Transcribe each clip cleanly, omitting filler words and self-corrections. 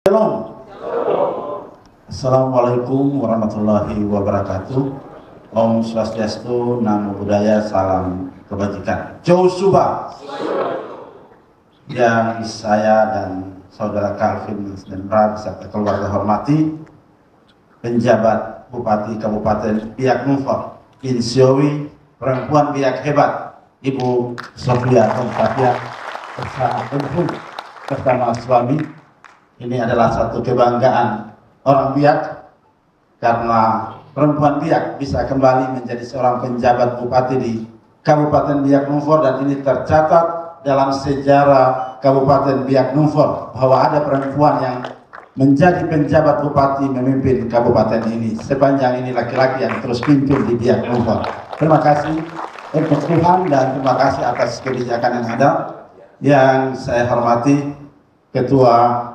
Shalom. Assalamualaikum warahmatullahi wabarakatuh. Om Swastiastu, Namo Buddhaya, salam kebajikan. Jauh Subah. Yang saya dan saudara Calvin dan Brad serta keluarga hormati, penjabat Bupati Kabupaten Biak Numfor, Insiowi, perempuan Biak hebat, Ibu Sofia Tompatia bersama suami. Ini adalah satu kebanggaan orang Biak karena perempuan Biak bisa kembali menjadi seorang penjabat bupati di Kabupaten Biak Numfor, dan ini tercatat dalam sejarah Kabupaten Biak Numfor bahwa ada perempuan yang menjadi penjabat bupati memimpin kabupaten ini. Sepanjang ini laki-laki yang terus pimpin di Biak Numfor. Terima kasih untuk Tuhan dan terima kasih atas kebijakan yang ada. Yang saya hormati Ketua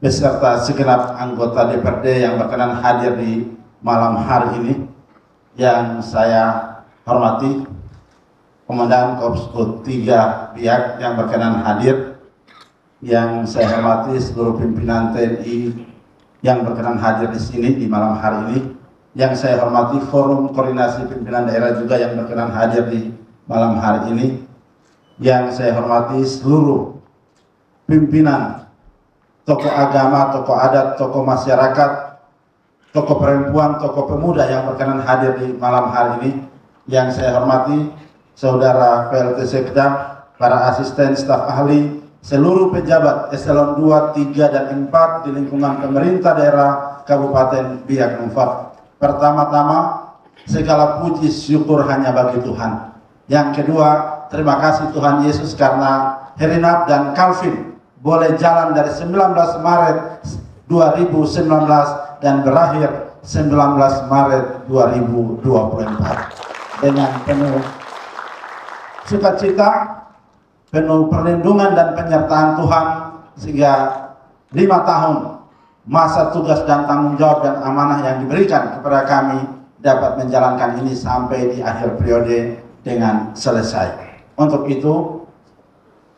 beserta segenap anggota DPRD yang berkenan hadir di malam hari ini. Yang saya hormati Komandan Korps 3 Biak yang berkenan hadir. Yang saya hormati seluruh pimpinan TNI yang berkenan hadir di sini di malam hari ini. Yang saya hormati Forum Koordinasi Pimpinan Daerah juga yang berkenan hadir di malam hari ini. Yang saya hormati seluruh pimpinan tokoh agama, tokoh adat, tokoh masyarakat, tokoh perempuan, tokoh pemuda yang berkenan hadir di malam hari ini. Yang saya hormati saudara PLT Sekda, para asisten staf ahli, seluruh pejabat eselon 2, 3, dan 4 di lingkungan pemerintah daerah Kabupaten Biak Numfor. Pertama-tama, segala puji syukur hanya bagi Tuhan. Yang kedua, terima kasih Tuhan Yesus karena Herinat dan Calvin boleh jalan dari 19 Maret 2019 dan berakhir 19 Maret 2024 dengan penuh sukacita, penuh perlindungan dan penyertaan Tuhan, sehingga 5 tahun masa tugas dan tanggung jawab dan amanah yang diberikan kepada kami dapat menjalankan ini sampai di akhir periode dengan selesai. Untuk itu,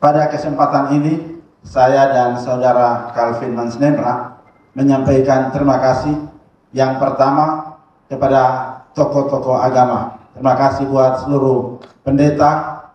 pada kesempatan ini saya dan saudara Calvin Mansnembra menyampaikan terima kasih yang pertama kepada tokoh-tokoh agama. Terima kasih buat seluruh pendeta,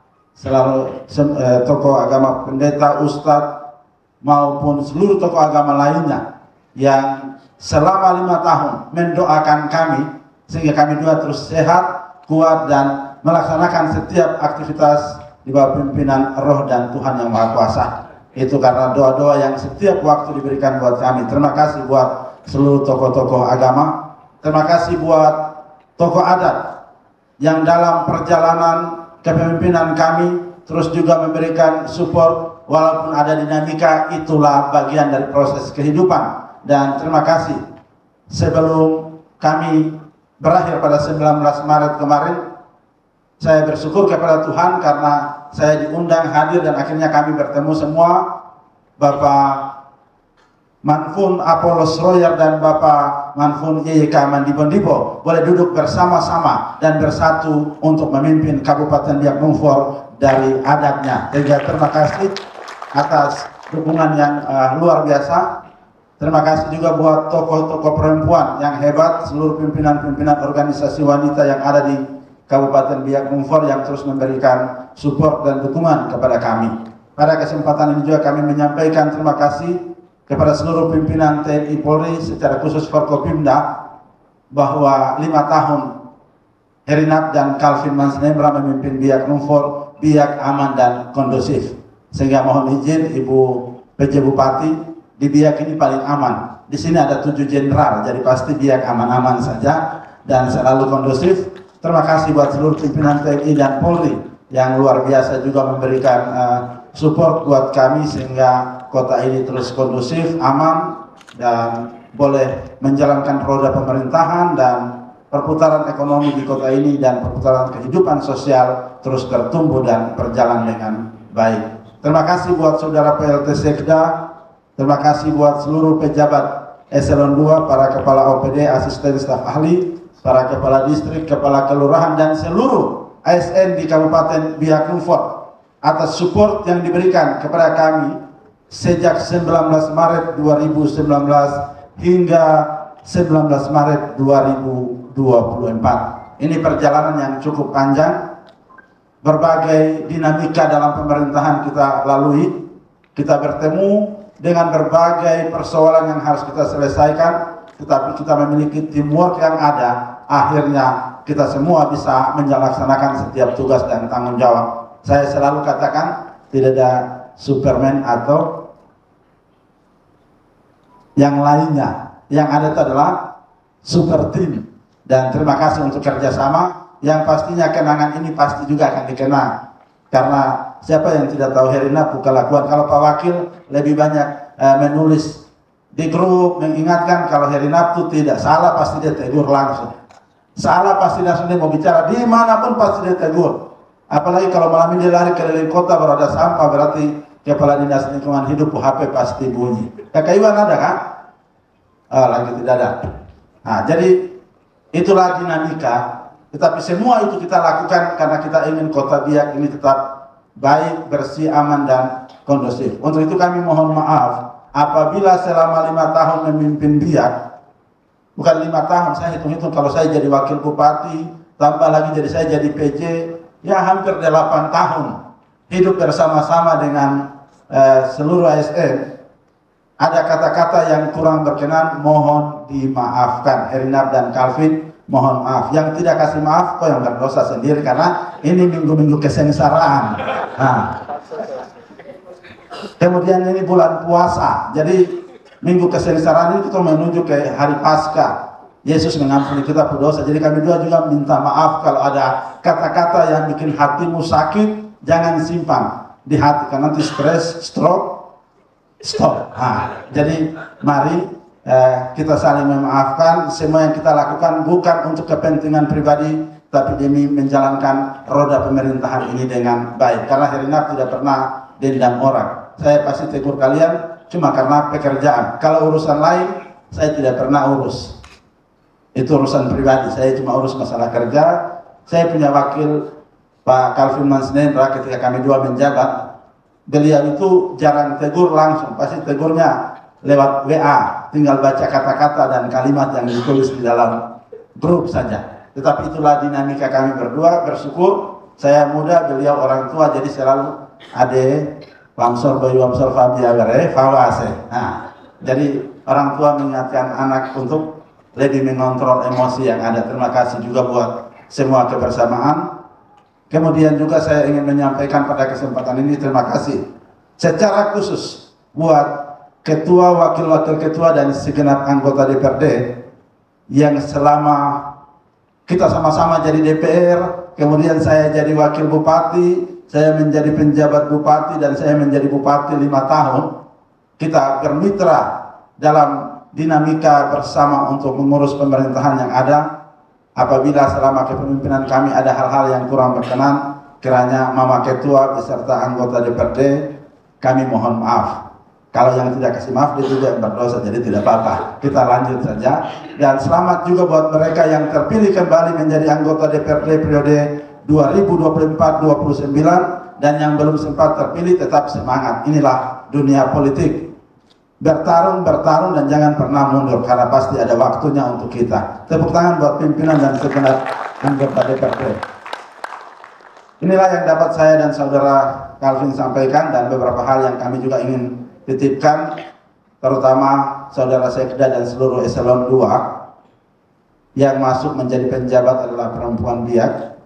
tokoh agama, pendeta, ustadz, maupun seluruh tokoh agama lainnya yang selama 5 tahun mendoakan kami sehingga kami juga terus sehat, kuat, dan melaksanakan setiap aktivitas di bawah pimpinan Roh dan Tuhan Yang Maha Kuasa. Itu karena doa-doa yang setiap waktu diberikan buat kami. Terima kasih buat seluruh tokoh-tokoh agama. Terima kasih buat tokoh adat yang dalam perjalanan kepemimpinan kami terus juga memberikan support walaupun ada dinamika, itulah bagian dari proses kehidupan. Dan terima kasih sebelum kami berakhir pada 19 Maret kemarin, saya bersyukur kepada Tuhan karena saya diundang hadir dan akhirnya kami bertemu semua, Bapak Manfun Apollos Royer dan Bapak Manfun YK Mandibondibo boleh duduk bersama-sama dan bersatu untuk memimpin Kabupaten Biak Numfor dari adatnya. Jadi terima kasih atas dukungan yang luar biasa. Terima kasih juga buat tokoh-tokoh perempuan yang hebat, seluruh pimpinan-pimpinan organisasi wanita yang ada di Kabupaten Biak Numfor yang terus memberikan support dan dukungan kepada kami. Pada kesempatan ini juga kami menyampaikan terima kasih kepada seluruh pimpinan TNI Polri, secara khusus Forkopimda, bahwa 5 tahun Herinat dan Calvin Mansnembra memimpin Biak Numfor, Biak aman dan kondusif. Sehingga mohon izin Ibu PJ Bupati, di Biak ini paling aman. Di sini ada 7 jenderal, jadi pasti Biak aman-aman saja dan selalu kondusif. Terima kasih buat seluruh pimpinan TNI dan Polri yang luar biasa juga memberikan support buat kami sehingga kota ini terus kondusif, aman, dan boleh menjalankan roda pemerintahan dan perputaran ekonomi di kota ini dan perputaran kehidupan sosial terus bertumbuh dan berjalan dengan baik. Terima kasih buat saudara PLT Sekda, terima kasih buat seluruh pejabat eselon 2, para kepala OPD, asisten staf ahli, para kepala distrik, kepala kelurahan, dan seluruh ASN di Kabupaten Biak Numfor atas support yang diberikan kepada kami sejak 19 Maret 2019 hingga 19 Maret 2024. Ini perjalanan yang cukup panjang, berbagai dinamika dalam pemerintahan kita lalui, kita bertemu dengan berbagai persoalan yang harus kita selesaikan, tetapi kita memiliki teamwork yang ada, akhirnya kita semua bisa menjalankan setiap tugas dan tanggung jawab. Saya selalu katakan, tidak ada Superman atau yang lainnya, yang ada itu adalah super team. Dan terima kasih untuk kerjasama, yang pastinya kenangan ini pasti juga akan dikenang, karena siapa yang tidak tahu Herina Pukalakuan. Kalau Pak Wakil lebih banyak menulis di grup mengingatkan, kalau Herina itu tidak salah pasti dia tegur langsung, salah pasti langsung dia mau bicara, dimanapun pasti dia tegur. Apalagi kalau malam ini dia lari keliling kota baru ada sampah, berarti kepala dinas lingkungan hidup HP pasti bunyi. Kakak ada kan? Lagi tidak ada. Nah, jadi itulah dinamika. Tetapi semua itu kita lakukan karena kita ingin Kota Biak ini tetap baik, bersih, aman, dan kondusif. Untuk itu kami mohon maaf apabila selama 5 tahun memimpin Biak, bukan 5 tahun, saya hitung-hitung kalau saya jadi wakil bupati, tambah lagi jadi saya jadi PJ, ya hampir 8 tahun hidup bersama-sama dengan seluruh ASN. Ada kata-kata yang kurang berkenan, mohon dimaafkan. Herina dan Calvin, mohon maaf. Yang tidak kasih maaf, kok yang berdosa sendiri, karena ini minggu-minggu kesengsaraan. Nah, kemudian ini bulan puasa, jadi minggu kesengsaraan ini kita menuju ke hari Paskah. Yesus mengampuni kita berdosa. Jadi kami juga minta maaf kalau ada kata-kata yang bikin hatimu sakit, jangan simpan di hati, karena nanti stres, stroke, stop. Nah, jadi mari kita saling memaafkan. Semua yang kita lakukan bukan untuk kepentingan pribadi, tapi demi menjalankan roda pemerintahan ini dengan baik. Karena Herina tidak pernah dendam orang. Saya pasti tegur kalian cuma karena pekerjaan. Kalau urusan lain saya tidak pernah urus. Itu urusan pribadi. Saya cuma urus masalah kerja. Saya punya wakil Pak Calvin Mansnendra ketika kami dua menjabat. Beliau itu jarang tegur langsung, pasti tegurnya lewat WA, tinggal baca kata-kata dan kalimat yang ditulis di dalam grup saja. Tetapi itulah dinamika kami berdua. Bersyukur saya muda, beliau orang tua, jadi selalu ade Wamsor Bayu Wamsor Fabia Bere Fawase. Nah, jadi orang tua mengingatkan anak untuk lebih mengontrol emosi yang ada. Terima kasih juga buat semua kebersamaan. Kemudian juga saya ingin menyampaikan pada kesempatan ini terima kasih secara khusus buat ketua, wakil-wakil ketua, dan segenap anggota DPRD yang selama kita sama-sama jadi DPR, kemudian saya jadi wakil bupati, saya menjadi penjabat bupati, dan saya menjadi bupati 5 tahun. Kita bermitra dalam dinamika bersama untuk mengurus pemerintahan yang ada. Apabila selama kepemimpinan kami ada hal-hal yang kurang berkenan, kiranya Mama Ketua beserta anggota DPRD, kami mohon maaf. Kalau yang tidak kasih maaf, dia juga yang berdosa, jadi tidak apa-apa. Kita lanjut saja. Dan selamat juga buat mereka yang terpilih kembali menjadi anggota DPRD periode 2024-29, dan yang belum sempat terpilih tetap semangat. Inilah dunia politik. Bertarung dan jangan pernah mundur, karena pasti ada waktunya untuk kita. Tepuk tangan buat pimpinan dan segenap anggota DPRD. Inilah yang dapat saya dan saudara Calvin sampaikan, dan beberapa hal yang kami juga ingin titipkan, terutama saudara Sekda dan seluruh eselon 2 yang masuk menjadi penjabat adalah perempuan Biak.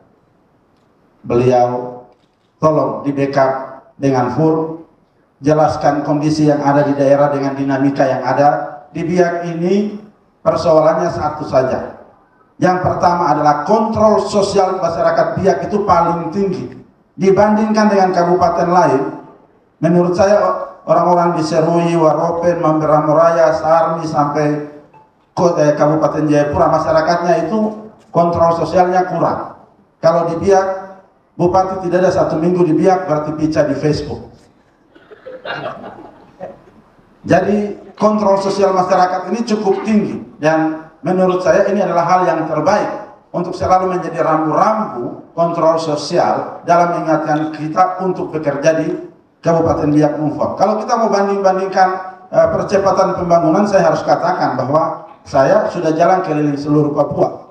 Beliau tolong di backup dengan full. Jelaskan kondisi yang ada di daerah dengan dinamika yang ada. Di Biak ini persoalannya satu saja. Yang pertama adalah kontrol sosial masyarakat Biak itu paling tinggi dibandingkan dengan kabupaten lain. Menurut saya orang-orang di Serui, Waropen, Mamberamuraya, Sarmi sampai Kabupaten Jayapura, masyarakatnya itu kontrol sosialnya kurang. Kalau di Biak, bupati tidak ada 1 minggu di Biak berarti pica di Facebook. Jadi kontrol sosial masyarakat ini cukup tinggi, dan menurut saya ini adalah hal yang terbaik untuk selalu menjadi rambu-rambu kontrol sosial dalam mengingatkan kita untuk bekerja di Kabupaten Biak Numfor. Kalau kita mau banding-bandingkan percepatan pembangunan, saya harus katakan bahwa saya sudah jalan keliling seluruh Papua.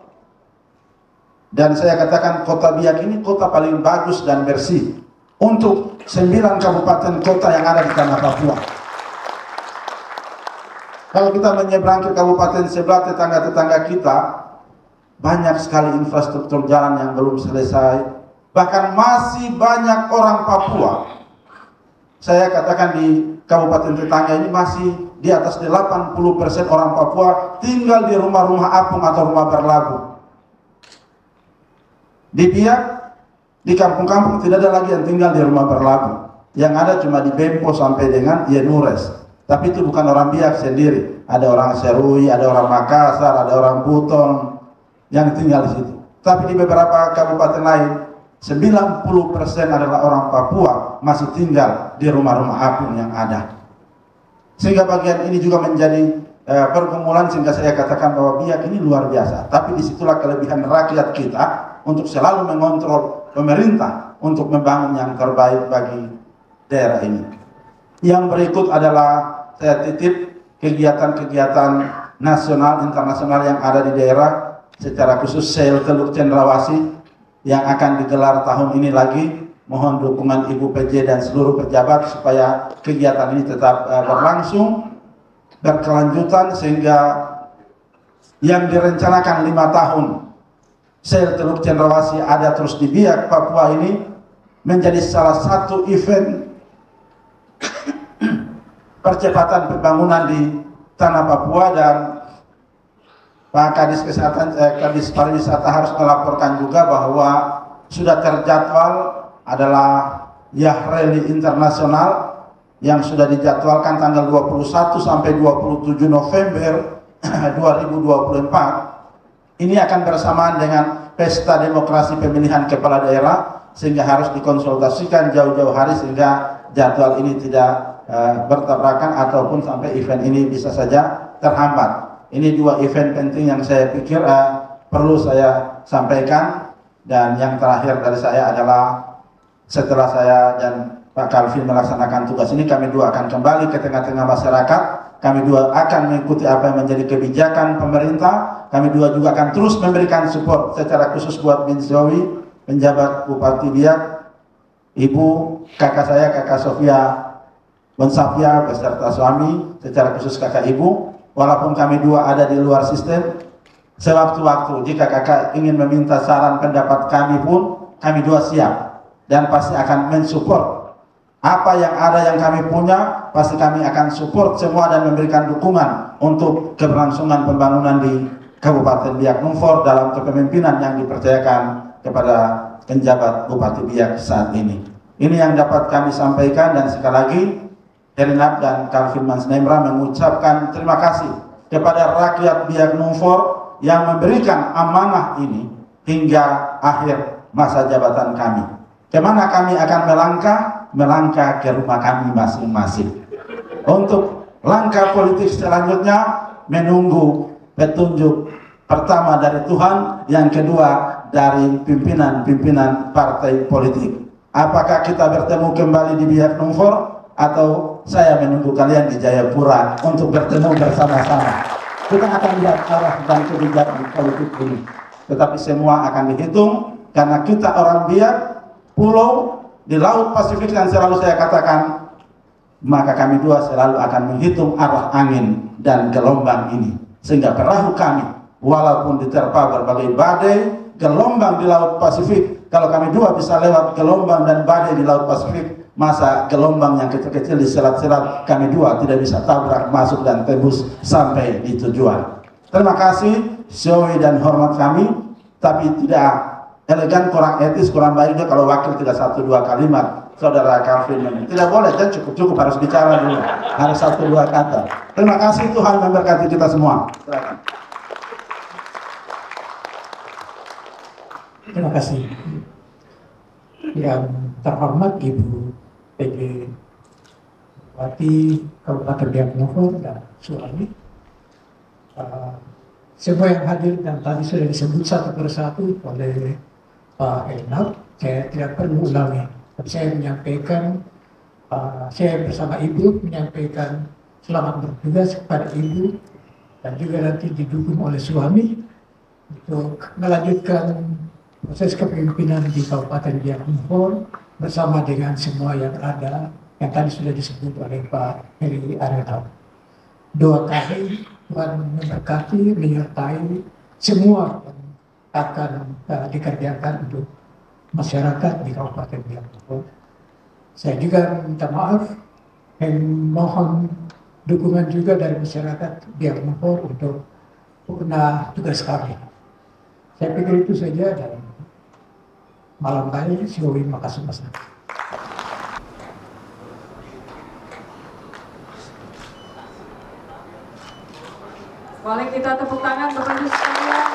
Dan saya katakan kota Biak ini kota paling bagus dan bersih untuk 9 kabupaten kota yang ada di tanah Papua. Kalau kita menyeberang ke kabupaten sebelah tetangga-tetangga kita, banyak sekali infrastruktur jalan yang belum selesai. Bahkan masih banyak orang Papua, saya katakan di kabupaten tetangga ini masih di atas 80% orang Papua tinggal di rumah-rumah apung atau rumah berlabuh. Di Biak, di kampung-kampung tidak ada lagi yang tinggal di rumah berlabuh. Yang ada cuma di Bempo sampai dengan Yenures. Tapi itu bukan orang Biak sendiri. Ada orang Serui, ada orang Makassar, ada orang Buton yang tinggal di situ. Tapi di beberapa kabupaten lain, 90% adalah orang Papua masih tinggal di rumah-rumah apung yang ada. Sehingga bagian ini juga menjadi pergumulan, sehingga saya katakan bahwa Biak ini luar biasa. Tapi disitulah kelebihan rakyat kita untuk selalu mengontrol pemerintah untuk membangun yang terbaik bagi daerah ini. Yang berikut adalah saya titip kegiatan-kegiatan nasional internasional yang ada di daerah, secara khusus Sel Teluk Cendrawasih yang akan digelar tahun ini lagi. Mohon dukungan Ibu PJ dan seluruh pejabat supaya kegiatan ini tetap berlangsung, berkelanjutan, sehingga yang direncanakan 5 tahun Sel Teluk Cendrawasih ada terus di Biak Papua ini menjadi salah satu event percepatan pembangunan di tanah Papua. Dan Pak Kadis Kesehatan, Kadis Pariwisata harus melaporkan juga bahwa sudah terjadwal adalah Yahreli Internasional yang sudah dijadwalkan tanggal 21 sampai 27 November 2024. Ini akan bersamaan dengan Pesta Demokrasi Pemilihan Kepala Daerah, sehingga harus dikonsultasikan jauh-jauh hari sehingga jadwal ini tidak bertabrakan ataupun sampai event ini bisa saja terhambat. Ini 2 event penting yang saya pikir perlu saya sampaikan. Dan yang terakhir dari saya adalah setelah saya dan Pak Kalvin melaksanakan tugas ini, kami dua akan kembali ke tengah-tengah masyarakat. Kami dua akan mengikuti apa yang menjadi kebijakan pemerintah. Kami dua juga akan terus memberikan support secara khusus buat Bin Zowi, penjabat Bupati Biak, Ibu, kakak saya, kakak Sofia Bonsapia beserta suami, secara khusus kakak Ibu. Walaupun kami dua ada di luar sistem, sewaktu-waktu jika kakak ingin meminta saran pendapat kami pun, kami dua siap dan pasti akan mensupport apa yang ada yang kami punya. Pasti kami akan support semua dan memberikan dukungan untuk keberlangsungan pembangunan di Kabupaten Biak Numfor dalam kepemimpinan yang dipercayakan kepada penjabat Bupati Biak saat ini. Ini yang dapat kami sampaikan, dan sekali lagi Herinat dan Kalvin Mansnemra mengucapkan terima kasih kepada rakyat Biak Numfor yang memberikan amanah ini hingga akhir masa jabatan kami. Kemana kami akan melangkah? Melangkah ke rumah kami masing-masing. Untuk langkah politik selanjutnya, menunggu petunjuk pertama dari Tuhan, yang kedua dari pimpinan-pimpinan partai politik. Apakah kita bertemu kembali di Biak Numfor, atau saya menunggu kalian di Jayapura untuk bertemu bersama-sama? Kita akan lihat arah dan kebijakan politik ini. Tetapi semua akan dihitung, karena kita orang Biak, pulau di Laut Pasifik yang selalu saya katakan, maka kami dua selalu akan menghitung arah angin dan gelombang ini, sehingga perahu kami walaupun diterpa berbagai badai, gelombang di Laut Pasifik, kalau kami dua bisa lewat gelombang dan badai di Laut Pasifik, masa gelombang yang kecil-kecil di selat-selat kami dua tidak bisa tabrak masuk dan tembus sampai di tujuan. Terima kasih, syoi dan hormat kami, tapi tidak elegan, kurang etis, kurang baiknya kalau wakil tidak 1-2 kalimat. Saudara Kalvin tidak boleh, dan cukup harus bicara dulu, harus 1-2 kata. Terima kasih, Tuhan memberkati kita semua. Silakan. Terima kasih. Yang terhormat Ibu PJ Bupati Kabupaten Biak Numfor dan suami, semua yang hadir dan tadi sudah disebut satu persatu oleh Pak Enab, saya tidak perlu ulangi. Saya menyampaikan saya bersama Ibu menyampaikan selamat bertugas kepada Ibu dan juga nanti didukung oleh suami untuk melanjutkan proses kepemimpinan di Kabupaten Biak Numfor bersama dengan semua yang ada yang tadi sudah disebut oleh Pak Heri Arionap. Doa kami Tuhan memberkati, menyertai semua yang akan dikerjakan untuk masyarakat di Kabupaten Biak Numfor. Saya juga minta maaf dan mohon dukungan juga dari masyarakat Biak Numfor untuk purna tugas kami. Saya pikir itu saja dan malam baik, terima kasih Mas. Boleh kita tepuk tangan Bapak Ibu sekalian.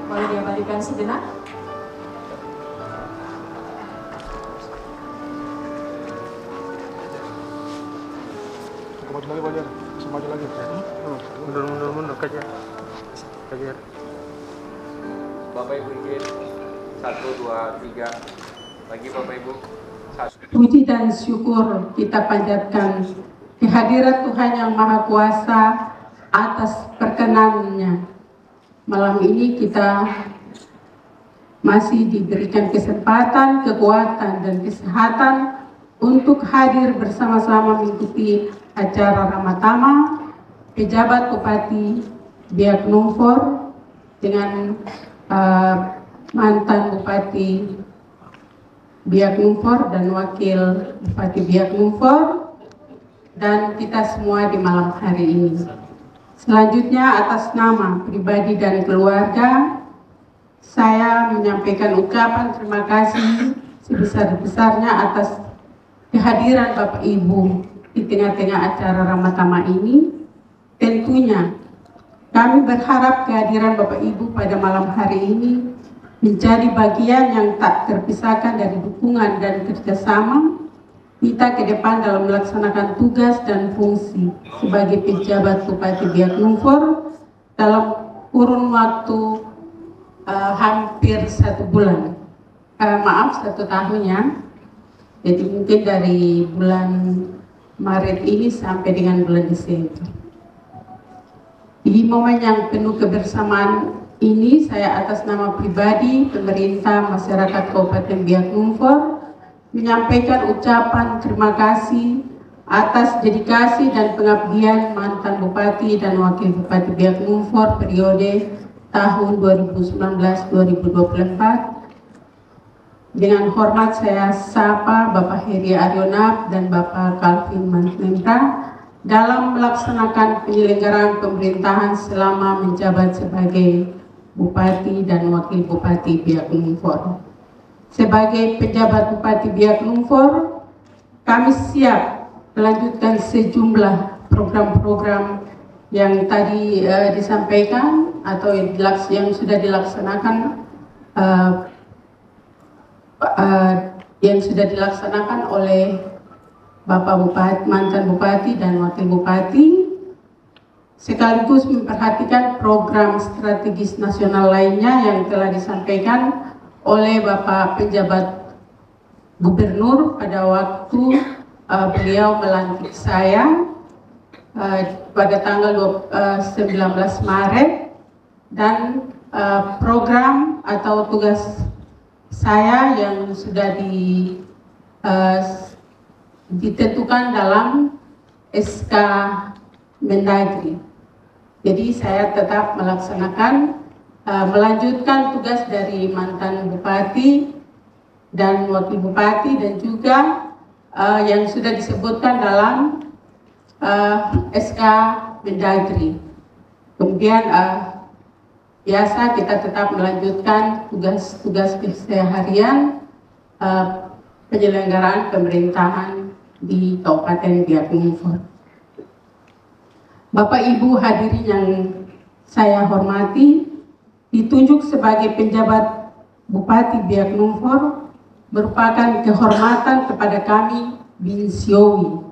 Boleh diabadikan sejenak. Maju lagi, Fajar. Maju lagi. Mundur Fajar. Fajar. Bapak Ibu izin 1, 2, 3. Lagi Bapak Ibu. 1. Puji dan syukur kita panjatkan kehadirat Tuhan yang Maha Kuasa atas perkenanannya. Malam ini kita masih diberikan kesempatan, kekuatan, dan kesehatan untuk hadir bersama-sama mengikuti acara Ramatama pejabat Bupati Biak Numfor dengan mantan Bupati Biak Numfor dan Wakil Bupati Biak Numfor dan kita semua di malam hari ini. Selanjutnya atas nama pribadi dan keluarga, saya menyampaikan ucapan terima kasih sebesar-besarnya atas kehadiran Bapak Ibu di tengah-tengah acara Ramatama ini. Tentunya kami berharap kehadiran Bapak Ibu pada malam hari ini menjadi bagian yang tak terpisahkan dari dukungan dan kerjasama kita ke depan dalam melaksanakan tugas dan fungsi sebagai pejabat Bupati Biak Numfor dalam kurun waktu hampir 1 bulan, 1 tahun ya. Jadi mungkin dari bulan Maret ini sampai dengan bulan Desember. Di momen yang penuh kebersamaan ini, saya atas nama pribadi, pemerintah, masyarakat Kabupaten Biak Numfor menyampaikan ucapan terima kasih atas dedikasi dan pengabdian mantan Bupati dan Wakil Bupati Biak Numfor periode tahun 2019-2024. Dengan hormat saya sapa Bapak Heri Arionap dan Bapak Calvin Mantlembra dalam melaksanakan penyelenggaraan pemerintahan selama menjabat sebagai Bupati dan Wakil Bupati Biak Numfor. Sebagai pejabat Bupati Biak Numfor, kami siap melanjutkan sejumlah program-program yang tadi disampaikan atau yang sudah dilaksanakan oleh Bapak Bupati, mantan Bupati dan Wakil Bupati, sekaligus memperhatikan program strategis nasional lainnya yang telah disampaikan oleh Bapak Penjabat Gubernur pada waktu beliau melantik saya pada tanggal 19 Maret dan program atau tugas saya yang sudah ditentukan dalam SK Mendagri. Jadi saya tetap melanjutkan tugas dari mantan Bupati dan Wakil Bupati, dan juga yang sudah disebutkan dalam SK Mendagri. Kemudian biasa kita tetap melanjutkan tugas-tugas keseharian penyelenggaraan pemerintahan di Kabupaten Biak Numfor. Bapak Ibu hadirin yang saya hormati, ditunjuk sebagai penjabat Bupati Biak Numfor merupakan kehormatan kepada kami Binsiowi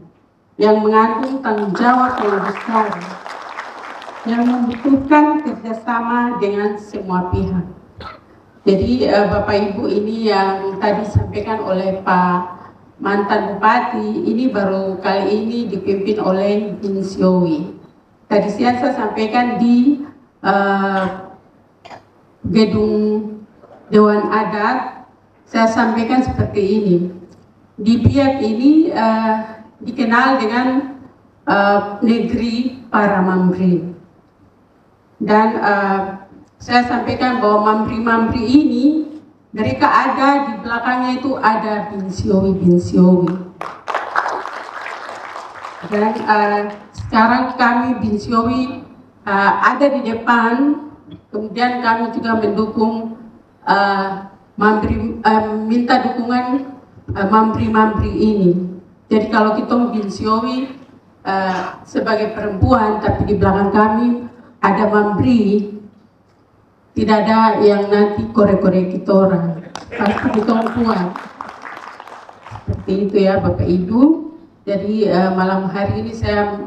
yang mengandung tanggung jawab yang besar, yang membutuhkan kerjasama dengan semua pihak. Jadi Bapak Ibu, ini yang tadi disampaikan oleh Pak mantan Bupati, ini baru kali ini dipimpin oleh Binsiowi. Tadi siang saya sampaikan di gedung Dewan Adat, saya sampaikan seperti ini. Di Biak ini dikenal dengan negeri para mamri. Dan saya sampaikan bahwa mamri-mamri ini mereka ada di belakangnya, itu ada Binsiowi. Dan sekarang kami Binsiowi ada di depan, kemudian kami juga mendukung minta dukungan mamri-mamri ini. Jadi kalau kita Binsiowi sebagai perempuan, tapi di belakang kami ada mamri, tidak ada yang nanti korek-korek kita orang, pasti kita kuat. Seperti itu ya Bapak Ibu. Jadi malam hari ini saya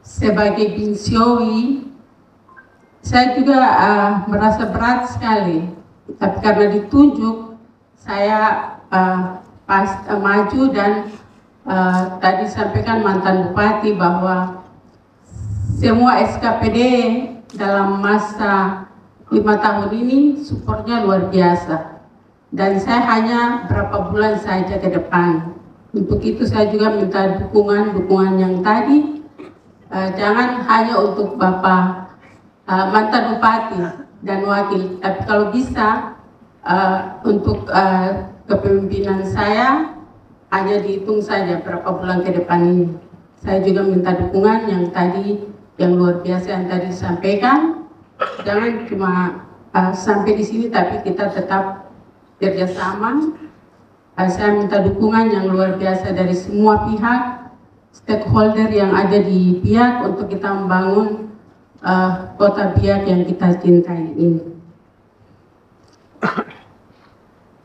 sebagai Binsiowi, saya juga merasa berat sekali, tapi karena ditunjuk saya maju. Dan tadi sampaikan mantan Bupati bahwa semua SKPD dalam masa 5 tahun ini supportnya luar biasa, dan saya hanya berapa bulan saja ke depan. Untuk itu saya juga minta dukungan yang tadi, jangan hanya untuk Bapak mantan Bupati dan Wakil, tapi kalau bisa untuk kepemimpinan saya hanya dihitung saja berapa bulan ke depan ini. Saya juga minta dukungan yang tadi, yang luar biasa yang tadi disampaikan. Jangan cuma sampai di sini, tapi kita tetap kerjasama. Saya minta dukungan yang luar biasa dari semua pihak, stakeholder yang ada di Biak untuk kita membangun kota Biak yang kita cintai ini.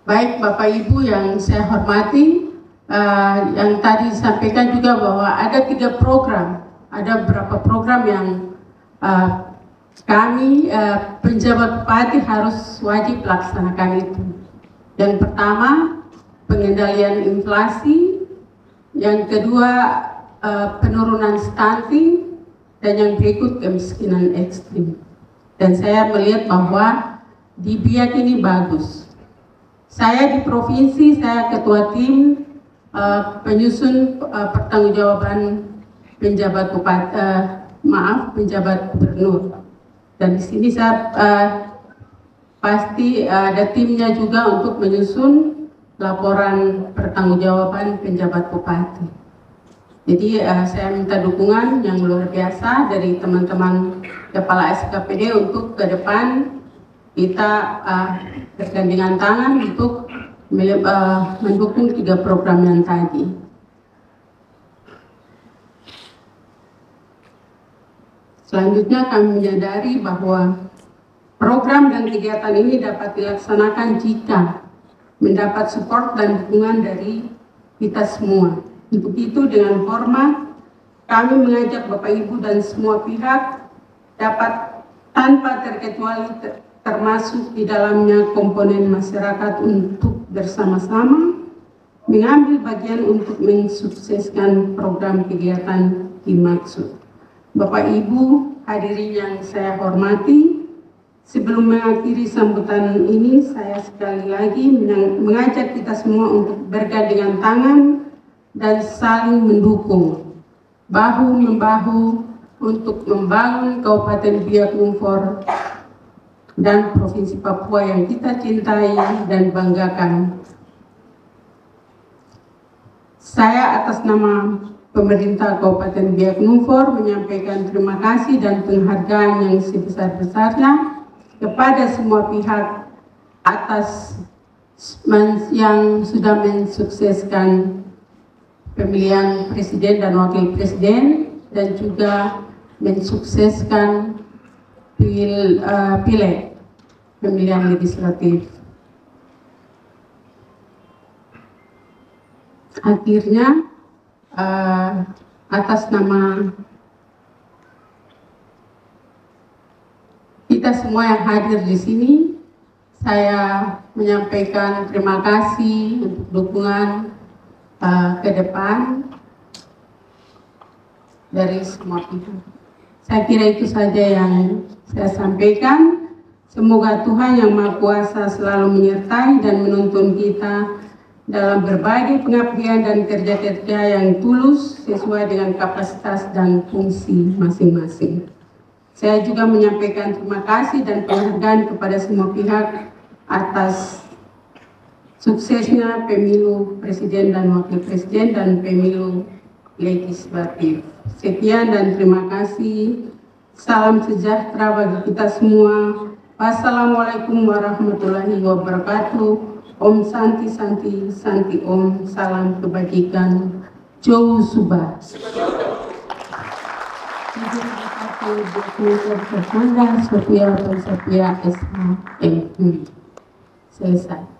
Baik Bapak Ibu yang saya hormati, yang tadi disampaikan juga bahwa ada 3 program, ada beberapa program yang kami penjabat bupati harus wajib laksanakan itu. Yang pertama, pengendalian inflasi, yang kedua penurunan stunting, dan yang berikut kemiskinan ekstrim. Dan saya melihat bahwa di Biak ini bagus. Saya di provinsi, saya ketua tim penyusun pertanggungjawaban penjabat bupati, penjabat gubernur. Dan di sini saya pasti ada timnya juga untuk menyusun laporan pertanggungjawaban penjabat bupati. Jadi saya minta dukungan yang luar biasa dari teman-teman kepala SKPD untuk ke depan kita bergandengan tangan untuk mendukung 3 program yang tadi. Selanjutnya kami menyadari bahwa program dan kegiatan ini dapat dilaksanakan jika mendapat support dan dukungan dari kita semua. Untuk itu dengan hormat kami mengajak Bapak Ibu dan semua pihak dapat tanpa terkecuali termasuk di dalamnya komponen masyarakat untuk bersama-sama mengambil bagian untuk mensukseskan program kegiatan dimaksud. Bapak Ibu hadirin yang saya hormati, sebelum mengakhiri sambutan ini, saya sekali lagi mengajak kita semua untuk bergandengan tangan dan saling mendukung, bahu-membahu untuk membangun Kabupaten Biak Numfor dan Provinsi Papua yang kita cintai dan banggakan. Saya atas nama pemerintah Kabupaten Biak Numfor menyampaikan terima kasih dan penghargaan yang sebesar-besarnya kepada semua pihak atas yang sudah mensukseskan pemilihan presiden dan wakil presiden dan juga mensukseskan pileg pemilihan legislatif. Akhirnya atas nama kita semua yang hadir di sini, saya menyampaikan terima kasih untuk dukungan ke depan dari semua pihak. Saya kira itu saja yang saya sampaikan. Semoga Tuhan Yang Maha Kuasa selalu menyertai dan menuntun kita dalam berbagai pengabdian dan kerja-kerja yang tulus sesuai dengan kapasitas dan fungsi masing-masing. Saya juga menyampaikan terima kasih dan penghargaan kepada semua pihak atas suksesnya pemilu presiden dan wakil presiden dan pemilu legislatif. Sekian dan terima kasih. Salam sejahtera bagi kita semua. Wassalamualaikum warahmatullahi wabarakatuh. Om Santi Santi Santi Om. Salam kebajikan. Jauh Subah. Sophia SHMU. Selesai.